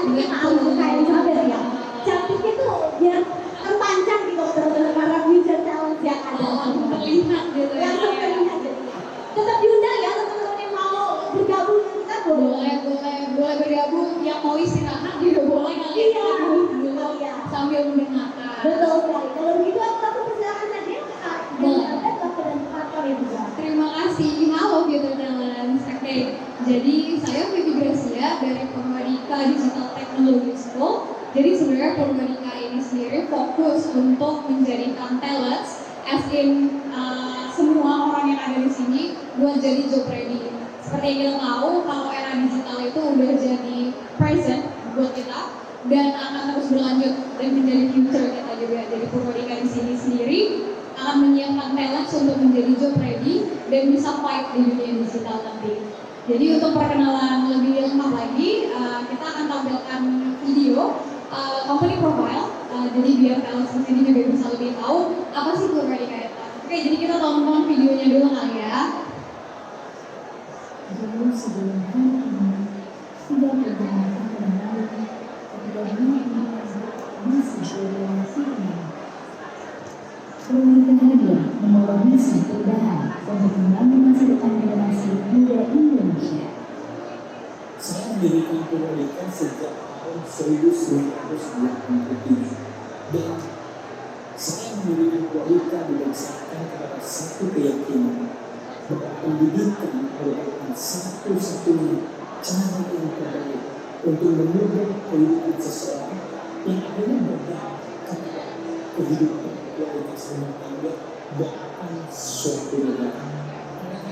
Aku kayak Isabel ya. Cantiknya tuh biar terpanjang gitu bener-bener para future challenge yang ada. Terlihat gitu ya. Langsung terlihat jadinya. Tetap diundang ya teman-teman yang mau bergabung dengan kita boleh bergabung. Yang mau istirahat juga boleh kali ya. Iya. Sambil mendengarkan. Betul sekali. Kalau begitu aku persilakan saja Kak. Dan waktu dan partner ya juga. Terima kasih. Halo Future Challenge. Oke. Jadi saya Vivi Gracia dari Purwadika Digital Technology School. Jadi sebenarnya Purwadika ini sendiri fokus untuk menjadikan talents as in semua orang yang ada di sini buat jadi job ready. Seperti yang kita tahu kalau era digital itu udah jadi present buat kita dan akan terus berlanjut dan menjadi future kita juga. Jadi Purwadika di sini sendiri akan menyiapkan talents untuk menjadi job ready dan bisa fight di dunia digital nanti. Jadi untuk perkenalan lebih lengkap lagi, kita akan tampilkan video company profile. Jadi biar kalian di sini juga bisa lebih tahu apa sih Purwadika itu. Oke, jadi kita tonton videonya dulu kali ya. Jauh sebelum hari ini, tidak berdengarkan kembali ketika dunia masih berrelasi dengan Purwadika hadir membawa misi perubahan untuk membangun masa depan generasi muda Indonesia. Saya mendirikan Purwadika sejak tahun 1923 dan saya mendirikan Purwadika berdasarkan kepada satu keyakinan bahwa pendidikan merupakan satu-satunya cara yang terbaik untuk mengubah kehidupan seseorang yang akhirnya berdampak kepada kehidupan kualitas rumah tangga bahkan suatu negara.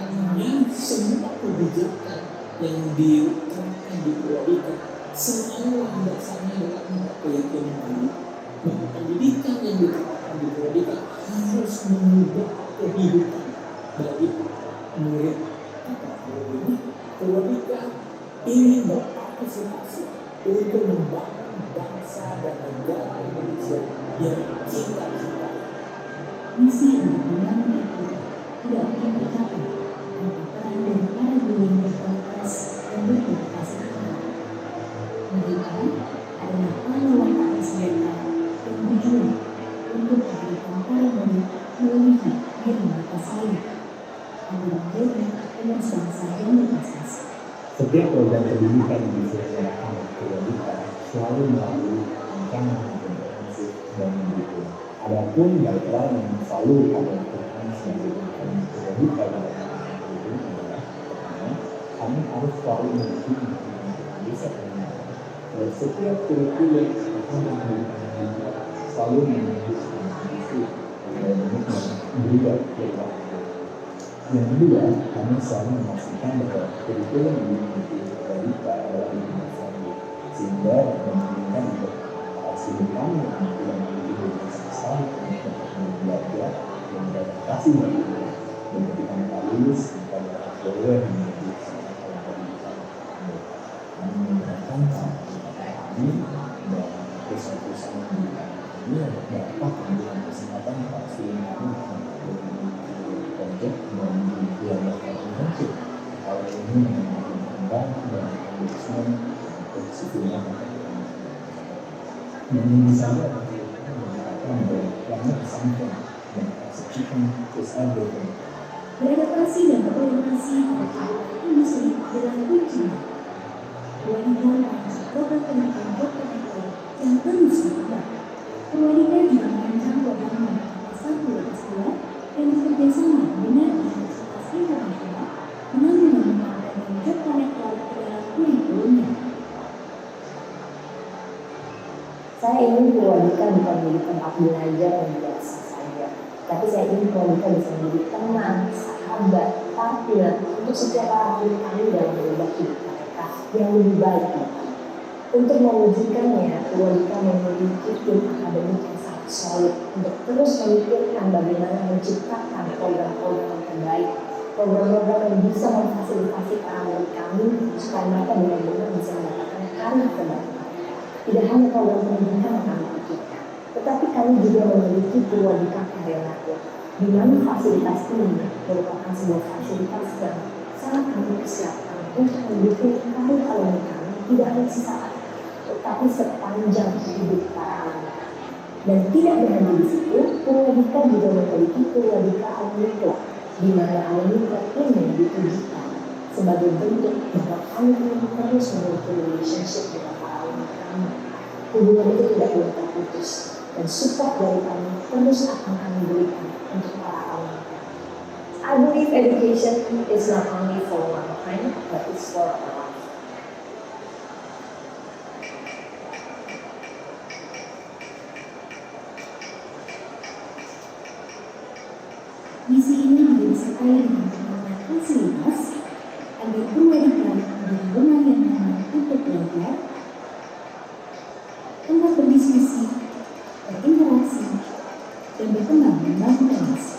Karena semua kebijakan yang diterapkan di Purwadika selalu dasarnya adalah keyakinan ini bahwa pendidikan yang diterapkan di Purwadika harus mengubah kehidupan bagi murid atau ini. Purwadika ingin berpartisipasi untuk membangun bangsa dan negara Indonesia yang kita cintai. Misi untuk membangun itu tidak akan tercapai tanpa peran dari para guru yang berkualitas dan berkualitas. Mereka adalah pahlawan patriarkat yang berjuang untuk memberikan para murid melebihi diri mereka sendiri agar mereka dengan bangsa yang berprestasi. Setiap program pendidikan yang diselenggarakan oleh Purwadika selalu melalui rancangan yang komprehensif dan mendukung. Adapun guideline yang selalu kami lakukan sebagai Purwadika dalam rancangan itu adalah pertama, kami harus selalu memiliki pengetahuan riset dan setiap kurikulum atau pendidikan yang dibuat selalu memiliki kompetisi dan berubah tiap waktu. Yang kedua, kami selalu memastikan bahwa kurikulum yang dimiliki Purwadika adalah universal sehingga memungkinkan untuk studi kami yang tidak memiliki hubungan sama sekali untuk belajar dan beradaptasi baru dan ketika mereka lulus mereka dapat boleh menjadi seorang pelajar digital. Kami menggunakan kami dan perusahaan-perusahaan ini untuk dapat memberikan kesempatan kepada studi kami project dan belajar internship. Hal ini mengembangkan dan engagement untuk situasi dan ini saja mengatakan bahwa planet something dan execution is everything. Beradaptasi dan berorientasi pada kehidupan industri adalah kuncinya. Purwadika mengajak program pendidikan berkualitas yang terus berkembang. Purwadika juga merancang program mengenai satu lepas dua dan bekerjasama dengan universitas internasional dengan menambahkan job connector ke dalam kurikulumnya. Saya ingin Purwadika bukan menjadi tempat belajar yang biasa saja, tapi saya ingin Purwadika bisa menjadi teman, sahabat, partner untuk setiap orang murid kami dalam mengubah hidup mereka yang lebih baik. Untuk mewujudkannya, Purwadika memiliki tim akademik yang sangat solid untuk terus memikirkan bagaimana menciptakan program-program yang terbaik, program-program yang bisa memfasilitasi para murid kami supaya mereka benar-benar bisa mendapatkan karir terbaik. Tidak hanya program pendidikan yang kami pikirkan, tetapi kami juga memiliki Purwadika Career Network, di mana fasilitas ini merupakan sebuah fasilitas yang sangat kami persiapkan untuk mendukung karir alumni kami tidak hanya sesaat, tapi sepanjang hidup para alumni. Dan tidak berhenti di situ, Purwadika juga memiliki Purwadika Alumni, di mana alumni ini ditujukan sebagai bentuk bahwa kami terus memiliki relationship dengan para alumni kami. Hubungan itu tidak boleh terputus, dan support dari kami terus akan kami berikan untuk para alumni. I believe education is not only for one time, but it's for a life. Misi ini juga disertai dengan pengembangan fasilitas agar Purwadika menjadi rumah yang nyaman untuk belajar, tempat berdiskusi, berinteraksi, dan berkembang membangun relasi.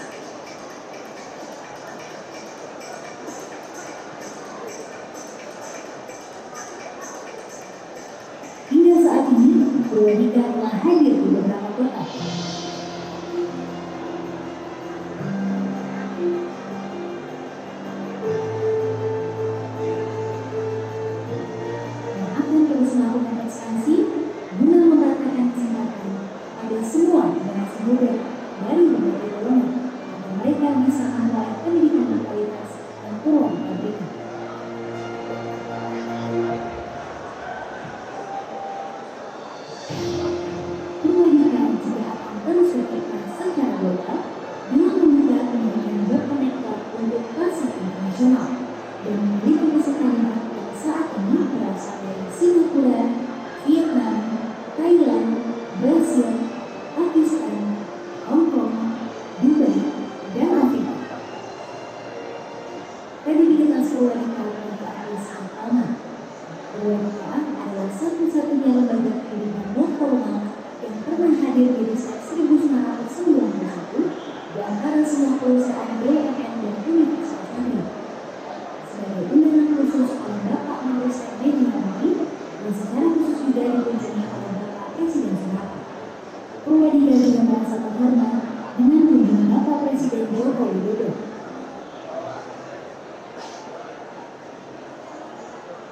Hingga saat ini, Purwadika telah hadir di beberapa kota. Melakukan ekspansi guna memeratakan kesempatan pada semua generasi muda dari berbagai golongan agar mereka bisa memperoleh pendidikan berkualitas dan Purwadika berikan. Purwadika juga akan terus berkembang secara global dengan membuka pendidikan berkonektor untuk pasar internasional dan memiliki peserta yang saat ini berasal dari Singapura, Vietnam, Thailand, Brasil, Pakistan, Hong Kong, Dubai, dan Afrika. Kredibilitas Purwadika pada Aris Alma. Purwadika adalah satu-satunya lembaga pendidikan non formal yang pernah hadir di riset 1991 di antara semua perusahaan BUMN dan universitas negeri. Sebagai undangan khusus oleh Bapak Maurice Mediamati dan secara khusus juga dikunjungi oleh Bapak Presiden Soeharto. Purwadika juga merasa terhormat dengan kunjungan Bapak Presiden Joko Widodo.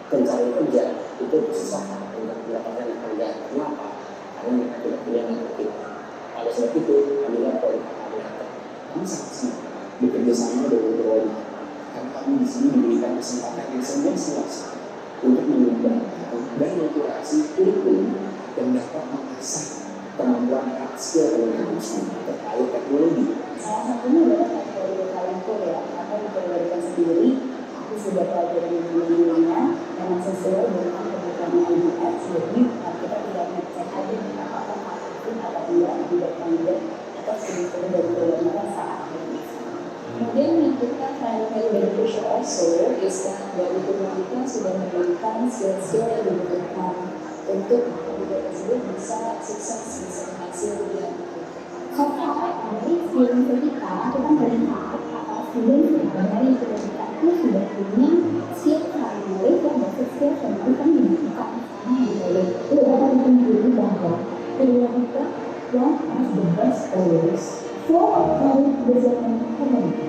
Pencari kerja itu susah untuk mendapatkan kerja. Kenapa? Karena mereka tidak punya networking. Oleh sebab itu, kami lakukan kami sangat senang bekerja sama dengan Purwadika. Karena kami di sini diberikan kesempatan yang seluas untuk mengembangkan dan mengkurasi kurikulum yang dapat mengasah kemampuan hard skill komunikasi terkait teknologi. Salah satunya adalah teknologi talento ya, atau di Purwadika sendiri aku sudah pelajari dulunya memang sesuai dengan kebutuhan IBS, jadi kita tidak ngecek aja apakah itu atau tidak tidak kandidat atau studi-studi dari Purwadika saat ini. Kemudian yang kita very beneficial also is that dari Purwadika sudah memberikan skill-skill yang dibutuhkan untuk kandidat tersebut bisa sukses, bisa berhasil dan So far, dari Purwadika kita melihat student dari Purwadika itu sudah punya skill primary yang basic skill yang bukan dibutuhkan itu dapat ditunjukkan bahwa Purwadika one of the best always for our development community.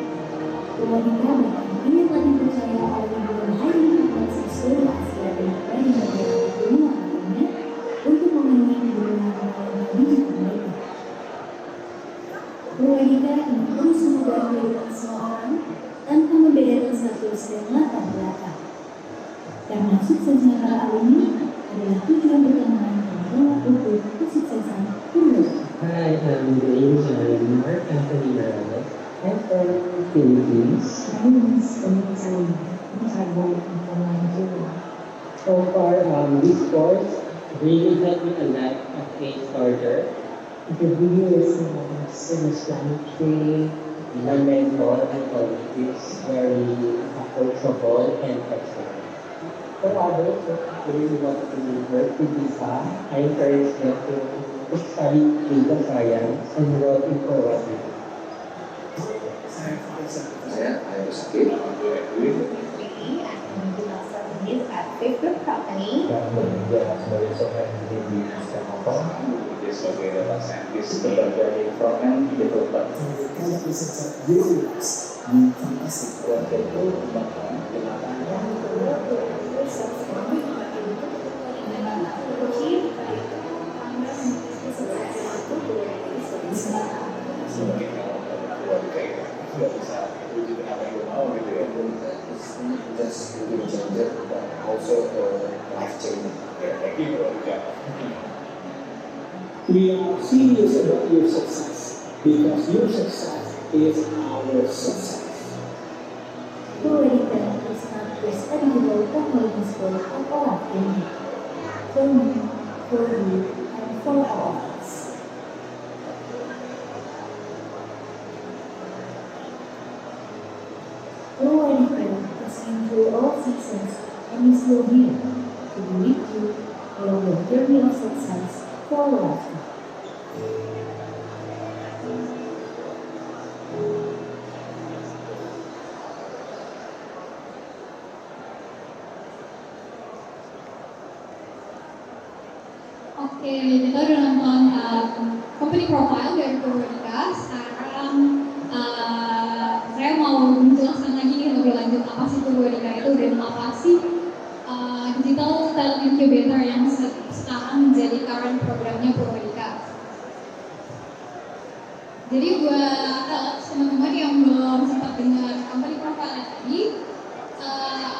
Purwadika bahkan kini telah dipercaya oleh ribuan high leaders di seluruh Asia dan berbagai negara di benua lainnya untuk memenuhi kebutuhan layanan digital mereka. Purwadika ingin terus mengubah kehidupan semua orang tanpa membedakan status dan latar belakang. Karena suksesnya para alumni adalah tujuan utama dan tolak ukur kesuksesan Purwadika. Hi, I'm doing Mark Anthony Morales. I'm from Philippines. My name is Vanessa. I'm from Nigeria. So far, this course really helped me a lot as a starter. The videos and Self-explanatory, my mentor and colleague is very approachable and excellent. For others who really want to work with DISA, I encourage them to study data science and enroll in Purwadika. Saya Sakit. at Fifth Group Company. Dan bekerja sebagai software engineer di Stanford. Sebagai data scientist bekerja di front-end developer. Kalau secara jelas di fantastik Keluarga itu bahkan di mata Thank you, Veronica. We are serious about your success because your success is our success. Purwadika is not just a digital technology school of our training. For me, for you, and for all of us. Purwadika has been through all seasons and is still here to be with you along the journey of success for a lifetime. Oke, kita udah nonton company profile dari Purwadika. Sekarang saya mau menjelaskan lagi nih lebih lanjut apa sih Purwadika itu dan apa sih digital talent incubator yang sekarang menjadi current programnya Purwadika. Jadi buat teman-teman yang belum sempat dengar company profile tadi,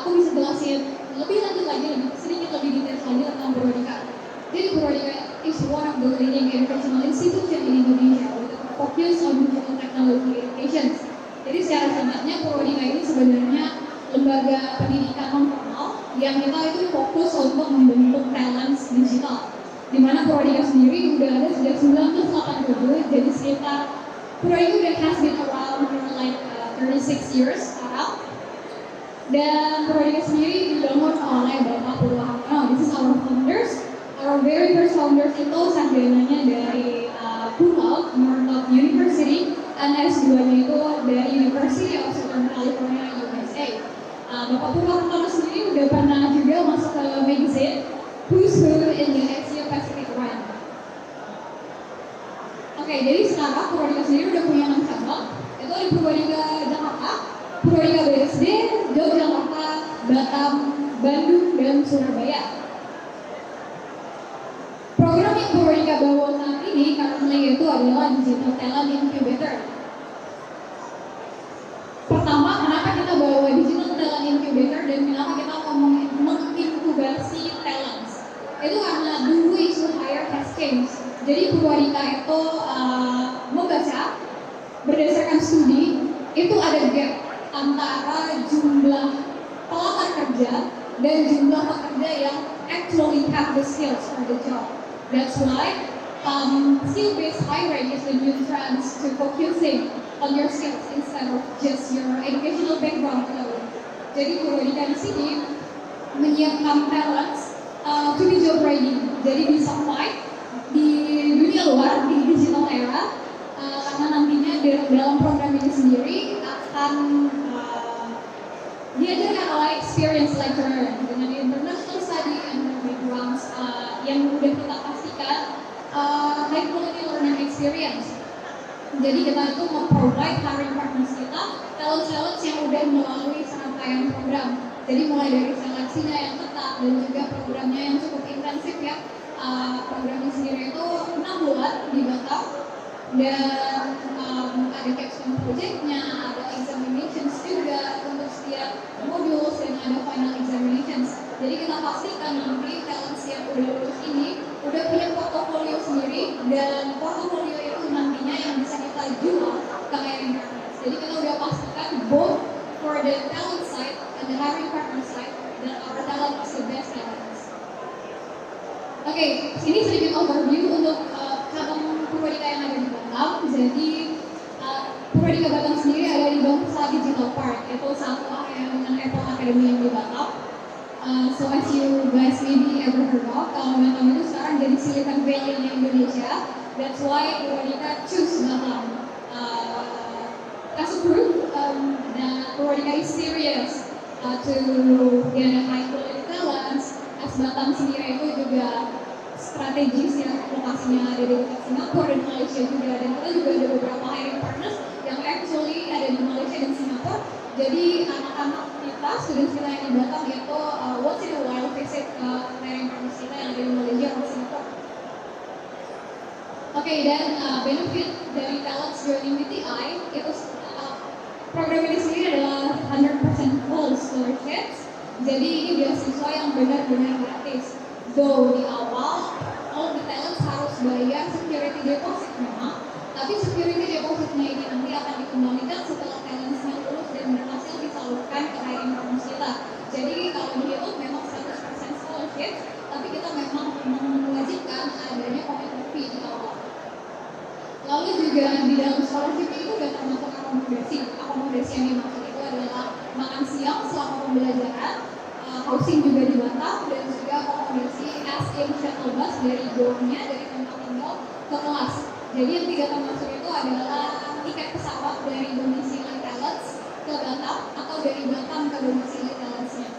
aku bisa jelasin lebih lanjut lagi, sedikit lebih detail lagi tentang Purwadika. Jadi Purwadika is one of the leading educational institution in Indonesia with a focus on digital technology education. Jadi secara singkatnya Purwadika ini sebenarnya lembaga pendidikan non formal yang kita itu fokus untuk membentuk talent digital. Di mana Purwadika sendiri udah ada sejak 1987, jadi sekitar Purwadika udah has been around for like 36 years sekarang. Dan Purwadika sendiri dibangun oleh Bapak Purwahartono. This is our founders. Our very first founders itu sarjananya dari cum laude, Northrop University, and S2-nya itu dari University of Southern California, USA. Bapak Purwahartono sendiri udah pernah juga masuk ke magazine Who's Who in the Asia Pacific Realm. Oke, jadi sekarang Purwadika sendiri udah punya 6 cabang. Itu di Purwadika Jakarta, Purwadika BSD, Yogyakarta, Batam, Bandung, dan Surabaya. Program yang Purwadika bawa saat ini currently itu adalah Digital Talent Incubator. Pertama, kenapa kita bawa Digital Talent Incubator dan kenapa kita ngomongin menginkubasi talents? Itu karena the way to hire has changed. Jadi Purwadika itu membaca berdasarkan studi itu ada gap antara jumlah pelamar kerja dan jumlah pekerja yang actually have the skills for the job. That's why skill-based hiring is the new trend to focusing on your skills instead of just your educational background alone. Jadi Purwadika di sini menyiapkan talents to be job ready. Jadi bisa fight di dunia luar di digital era karena nantinya dalam program ini sendiri akan diajarkan oleh experienced lecturer dengan international study and backgrounds yang udah kita pastikan high quality learning experience. Jadi kita itu memprovide hiring partners kita talent yang udah melalui serangkaian program. Jadi mulai dari seleksinya yang ketat dan juga programnya yang cukup intensif ya. Programnya sendiri itu 6 bulan di Batam dan ada capstone projectnya, ada examinations juga untuk setiap modul dan ada final examinations. Jadi kita pastikan nanti talent yang udah lulus ini udah punya portofolio sendiri dan portofolio itu nantinya yang bisa kita jual ke hiring partners. Jadi kita udah pastikan both for the talent side and the hiring partner side that our talent is the best talents. Oke, ini sedikit overview untuk cabang Purwadika yang ada di Batam. Jadi Purwadika Batam sendiri ada di Bangsa Digital Park. Itu satu area dengan Apple Academy yang di Batam. So as you guys maybe ever heard of, kalau Batam itu sekarang jadi Silicon Valley-nya Indonesia. That's why Purwadika choose Batam as a proof that Purwadika is serious to get a high quality talents. As Batam sendiri itu juga strategis ya, lokasinya ada di dekat Singapura dan Malaysia juga, dan kita juga ada beberapa hiring partners yang actually ada di Malaysia dan Singapura. Jadi anak-anak kita, students kita yang di Batam itu once in a while visit hiring partners kita yang ada di Malaysia atau Singapura. Oke, dan benefit dari talents joining BTI itu program ini sendiri adalah 100% full scholarships. Jadi ini beasiswa yang benar-benar gratis. Though di awal all the talents harus bayar security deposit memang, tapi security depositnya ini nanti akan dikembalikan setelah talentsnya lulus dan berhasil disalurkan ke hiring partners kita. Jadi kalau dihitung memang 100% scholarship, tapi kita memang mewajibkan adanya commitment fee di awal. Lalu juga di dalam scholarship itu sudah termasuk akomodasi. Akomodasi yang dimaksud itu adalah makan siang selama pembelajaran, housing juga di Batam, dan juga akomodasi as in shuttle bus dari dormnya, dari tempat tinggal ke kelas. Jadi yang tiga termasuk itu adalah tiket pesawat dari domisili talents ke Batam atau dari Batam ke domisili talentsnya.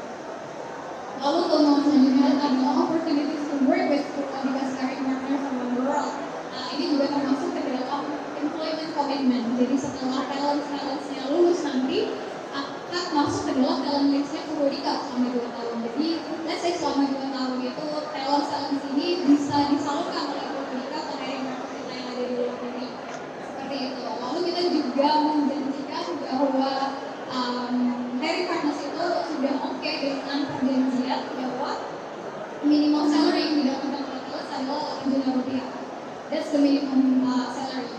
Lalu teman selanjutnya adalah opportunities to work with Purwadika's hiring partners around the world. Nah, ini juga termasuk ke dalam employment commitment. Jadi setelah talentsnya lulus nanti akan masuk ke dalam talent listnya Purwadika selama 2 tahun. Jadi let's say selama 2 tahun itu talent ini bisa disalurkan oleh Purwadika ke hiring partners kita yang ada di luar negeri. Seperti itu. Lalu kita juga menjanjikan bahwa hiring partners itu sudah oke dengan perjanjian bahwa minimal salary yang didapatkan oleh talent adalah 8 juta rupiah. That's the minimum salary.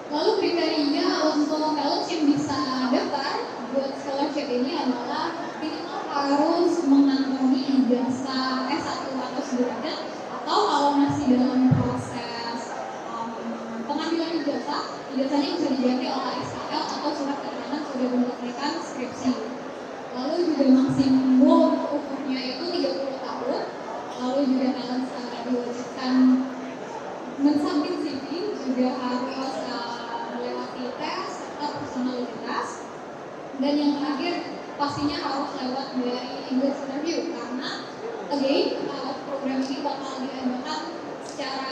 Lalu kriteria untuk talent yang bisa daftar buat scholarship ini adalah minimal harus mengantongi ijazah S1 atau sederajat, atau kalau masih dalam proses pengambilan ijazahnya bisa diganti oleh SKL atau surat keterangan sudah menyelesaikan skripsi. Lalu juga maksimum umurnya itu 30 tahun. Lalu juga talent diwajibkan mensubmit CV, juga harus melewati tes atau personalitas, dan yang terakhir pastinya harus lewat dari English interview, karena again program ini bakal diadakan secara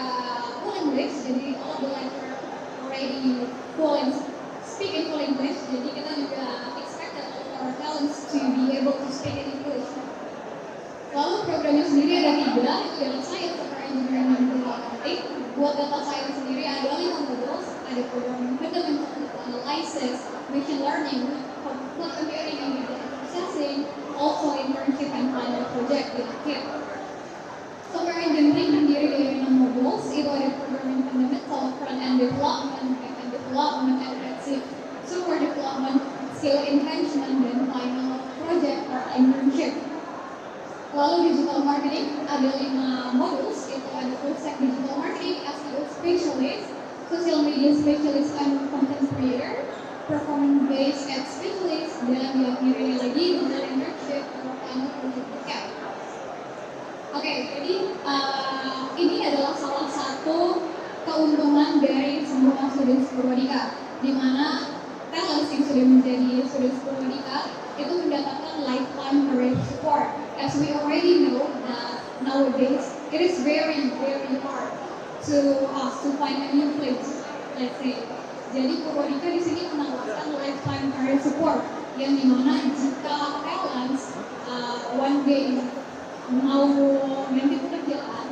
full English, jadi all the lecturer already speak in full English, jadi kita juga expected all of our talents to be able to speak in English. Lalu programnya sendiri ada 3, itu data science, software engineering, dan programming. Buat data science sendiri ada 5 modules, ada programming fundamental, analysis, machine learning, cloud computing, and data processing, also internship and final project di akhir. Software engineering terdiri dari 6 modules, itu ada programming fundamental, front-end development, back-end development, advanced software development, skill enhancement, dan final project or internship. Lalu digital marketing ada 5 modules, itu ada full stack digital marketing, SEO specialist, social media specialist and content creator, performance based ad specialist, dan diakhiri lagi dengan internship atau final project bootcamp. Oke, jadi ini adalah salah satu keuntungan dari semua student Purwadika, di mana talent yang sudah menjadi student Purwadika itu mendapatkan lifetime career support. As we already know that nowadays it is very hard to us to find a new place, let's say. Jadi Purwadika di sini menawarkan lifetime career support, yang dimana jika talents one day mau ganti pekerjaan,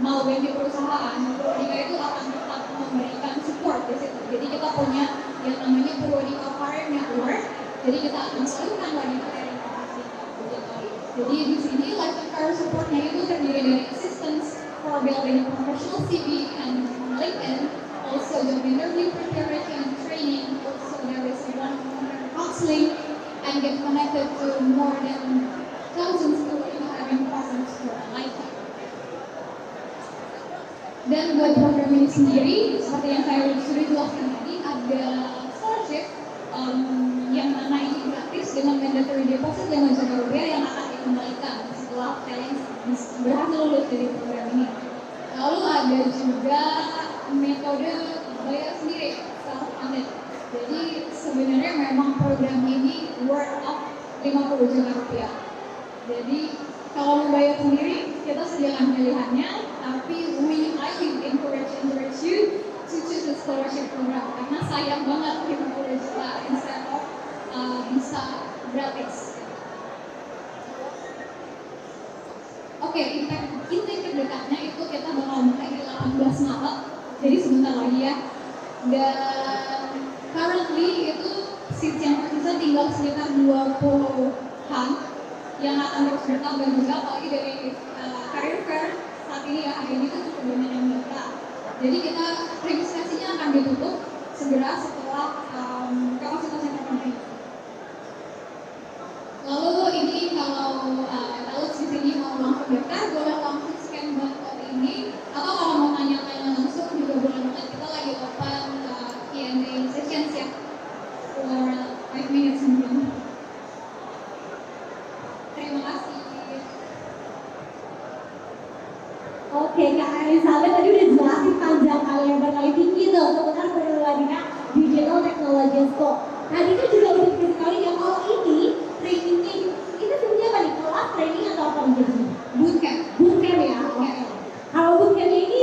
mau ganti perusahaan, Purwadika itu akan tetap memberikan support di situ. Jadi kita punya yang namanya Purwadika Career Network. Jadi kita akan salurkan lagi career informasi. Jadi di sini lifetime career supportnya itu terdiri dari assistance for building professional CV and LinkedIn, also job interview preparation and training. Also there is one-on-one counseling and get connected to more than thousands of hiring partners for a lifetime. Dan buat program ini sendiri, seperti yang saya sudah jelaskan tadi, ada scholarship yang mana ini gratis dengan mandatory deposit 5 juta rupiah yang akan dikembalikan setelah talent berhasil lulus dari program ini. Lalu ada juga metode bayar sendiri, self-funded. Jadi sebenarnya memang program ini worth of 50 juta rupiah. Jadi kalau mau bayar sendiri, kita sediakan pilihannya, tapi I highly encourage you to choose the scholarship program, karena sayang banget 50 juta instead of bisa gratis. Oke, intake terdekatnya itu kita bakal mulai di 18 Maret, jadi sebentar lagi ya. Dan currently itu seats yang tersisa tinggal sekitar 20-an. yang akan terus bertambah juga, apalagi dari career fair saat ini ya, hari ini tuh cukup banyak yang daftar. Jadi kita registrasinya akan ditutup segera setelah kapasitas yang terpenuhi. Lalu ini kalau di sini mau langsung daftar, boleh langsung scan barcode ini, atau kalau mau tanya-tanya langsung juga boleh banget. Kita lagi open Q&A sessions ya for 5 minutes mungkin. Terima kasih. Oke, Kak Elizabeth tadi udah jelasin panjang kali lebar kali tinggi tuh seputar Perwadikan Digital Technology School. Tadi kan juga udah dikasih tahu ya kalau ini trainingnya itu sebenarnya apa nih? Kelas training atau apa menjadi? Bootcamp. Bootcamp ya? Oke. Kalau bootcampnya ini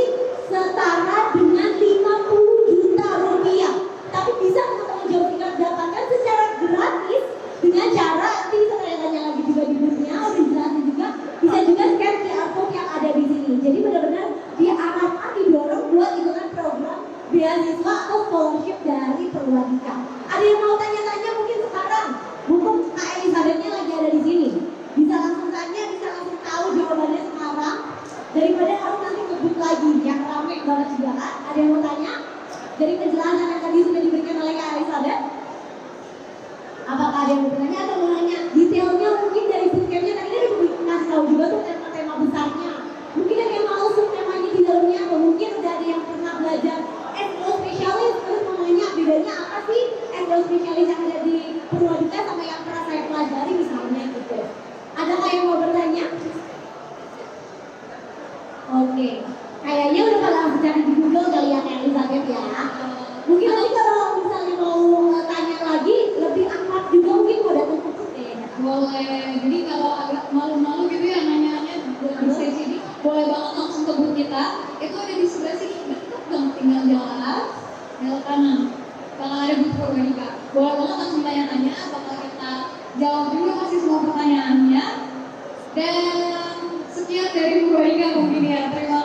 setara dengan 50 juta rupiah. Tapi bisa teman-teman jawab tingkat dapatkan secara gratis dengan cara nanti bisa tanya-tanya lagi juga di bootnya, udah jelasin juga. Bisa juga scan QR code yang ada di sini. Jadi benar-benar diarahkan, didorong buat ikutan program beasiswa atau scholarship dari Perwadika. Ada yang mau tanya-tanya mungkin sekarang? Mumpung Kak Elizabeth-nya lagi ada di sini. Bisa langsung tanya, bisa langsung tahu jawabannya sekarang. Daripada harus nanti ngebut lagi, yang ramai banget juga kan? Ada yang mau tanya? Dari penjelasan yang tadi sudah diberikan oleh Kak Elizabeth? Apakah ada yang mau bertanya atau mau nanya? Detailnya mungkin dari bootcampnya tadi udah dikasih tahu juga tuh tema-tema besarnya. Mungkin ada yang mau temanya di dalamnya, atau mungkin udah ada yang pernah belajar SEO spesialis terus mau nanya bedanya apa sih SEO spesialis yang ada di Purwadika sama yang pernah saya pelajari misalnya gitu. Adakah yang mau bertanya? Oke, kayaknya udah pada langsung cari di Google kali ya Kak Elizabeth ya. Mungkin nanti kalau misalnya mau tanya lagi lebih akrab juga mungkin mau datang ke sini. Boleh, jadi kalau agak malu-malu gitu ya nanya-nanya di sini, boleh banget langsung ke booth kita. Itu ada di sebelah sini, dekat banget, tinggal jalan belok kanan. Bakal ada booth Perwadika. Boleh banget langsung tanya-tanya, bakal kita jawab juga kasih semua pertanyaannya. Dan sekian dari Perwadika mungkin ya. Terima